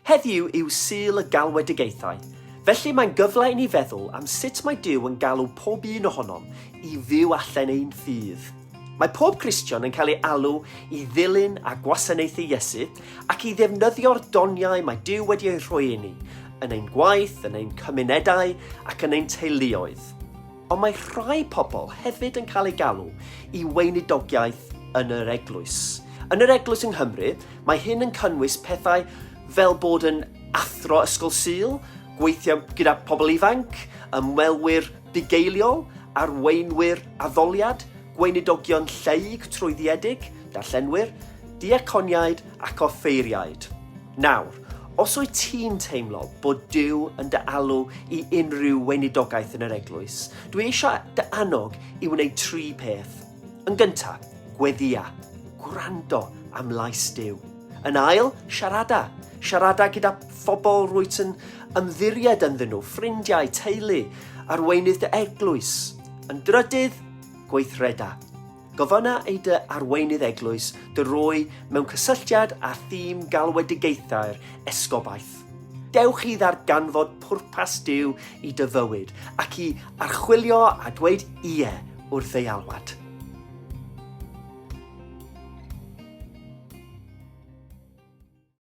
Heddiw yw Sul y Galwadigaethau, felly mae'n gyfle i ni feddwl am sut mae Duw yn galw pob un ohonom i fyw allan ein ffydd. Mae pob Cristion yn cael ei alw i ddilyn a gwasanaethu Iesu ac i ddefnyddio'r doniau mae Duw wedi ei rhoi i ni, yn ein gwaith, yn ein cymunedau ac yn ein teuluoedd. Ond mae rhai pobl hefyd yn cael ei galw i weinidogaeth yn yr Eglwys. Yn yr Eglwys yng Nghymru, mae hyn yn cynnwys pethau fel bod yn athro ysgol Sul, gweithio gyda pobl ifanc, ymwelwyr bugeiliol, arweinwyr addoliad, gweinidogion lleug trwyddiedig, darllenwyr, diaconiaid ac offeiriaid. Nawr, os wyt ti'n teimlo bod Duw yn dy alw i unrhyw weinidogaeth yn yr Eglwys, dwi eisiau dy annog i wneud 3 peth. Yn gyntaf, gweddia, gwrando am lais Duw. Yn ail, siarada. Siarada gyda phobl rwyt yn ymddiried ynddyn nhw, ffrindiau, teulu, arweinydd dy Eglwys. Yn drydydd, gweithreda. Gofynna ei dy arweinydd Eglwys dy roi mewn cysylltiad â thîm galwedigaethau'r esgobaeth. Dewch i ddarganfod pwrpas Duw i dy fywyd ac i archwilio a dweud ie wrth ei alwad.